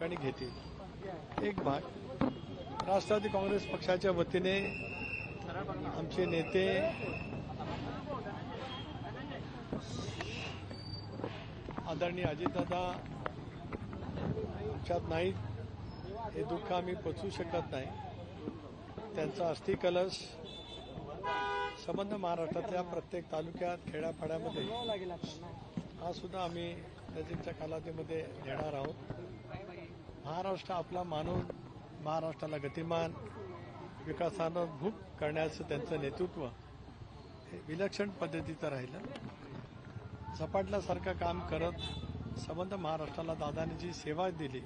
ठिकाणी घेतील। एक भाग राष्ट्रवादी काँग्रेस पक्षाच्या वतीने आमचे नेते आदरणीय अजितदादा आमच्यात नाहीत, हे दुःख आम्ही पचवू शकत नाही। त्यांचा अस्थि कलश संबंध महाराष्ट्रातल्या प्रत्येक तालुक्यात खेड्यापाड्यामध्ये हा सुद्धा आम्ही नजीकच्या कालावधीमध्ये नेणार आहोत। महाराष्ट्र आपला मानून महाराष्ट्राला गतिमान विकासानं भूक करण्याचं त्यांचं नेतृत्व हे विलक्षण पद्धतीचं राहिलं। झपाटल्यासारखं काम करत संबंध महाराष्ट्राला दादांनी जी सेवा दिली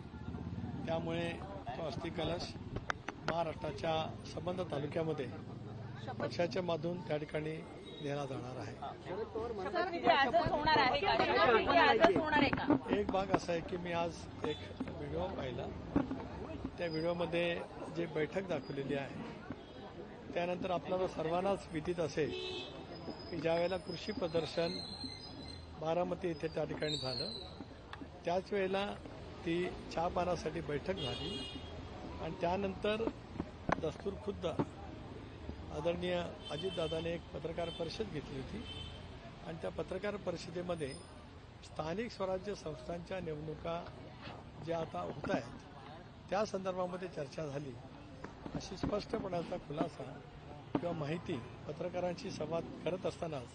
त्यामुळे तो अस्थि कलश महाराष्ट्राच्या संबंध तालुक्यामध्ये पक्षाच्या माध्यमातून त्या ठिकाणी नेला जाणार आहे। एक भाग असा आहे की मी आज एक व्हिडिओ पाहिला, त्या व्हिडिओमध्ये जी बैठक दाखवलेली आहे त्यानंतर आपल्याला सर्वांनाच विदित असेल की ज्यावेळेला कृषी प्रदर्शन बारामती येथे त्या ठिकाणी झालं त्याच वेळेला ती चहापानासाठी बैठक झाली आणि त्यानंतर दस्तूरखुद्द आदरणीय अजितदादाने एक पत्रकार परिषद घेतली होती आणि त्या पत्रकार परिषदेमध्ये स्थानिक स्वराज्य संस्थांच्या निवडणुका ज्या आता होत आहेत त्या संदर्भामध्ये चर्चा झाली अशी स्पष्टपणाचा खुलासा किंवा माहिती पत्रकारांशी संवाद करत असतानाच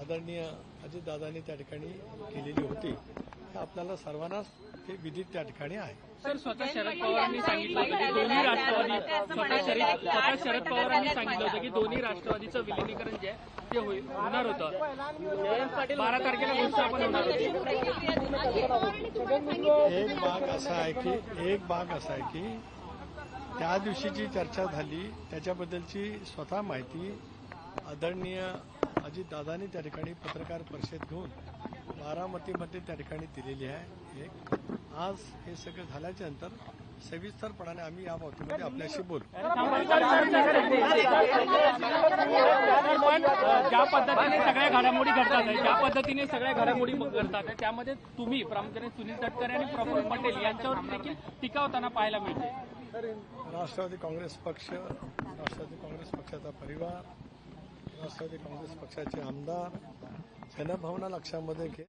आदरणीय अजितदादांनी त्या ठिकाणी केलेली होती। हे आपल्याला सर्वांनाच ते विदित त्या ठिकाणी आहे। सर, स्वतः शरद पवारांनी सांगितलं होतं की दोन्ही राष्ट्रवादी स्वतः शरद पवारांनी सांगितलं होतं की दोन्ही राष्ट्रवादीचं विलिनीकरण जे आहे ते होणार होतं। 12 तारखेला घोषणा पण होणार होती। एक भाग असा आहे की त्या दिवशी जी चर्चा झाली त्याच्याबद्दलची स्वतः माहिती आदरणीय अजितदादांनी त्या ठिकाणी पत्रकार परिषद घेऊन बारामतीमध्ये त्या ठिकाणी दिलेली आहे। एक आज हे सगळं झाल्याच्या नंतर सविस्तरपणाने आम्ही या बाबतीमध्ये आपल्याशी बोलू। ज्या पद्धतीने सगळ्या घडामोडी घडतात त्यामध्ये तुम्ही प्रामुख्याने सुनील तटकरे आणि प्रफुल्ल पटेल यांच्यावर देखील टीका होताना पाहायला मिळते। राष्ट्रवादी काँग्रेस पक्ष, राष्ट्रवादी काँग्रेस पक्षाचा परिवार, राष्ट्रवादी काँग्रेस पक्षाचे आमदार जनभावना लक्षामध्ये घेत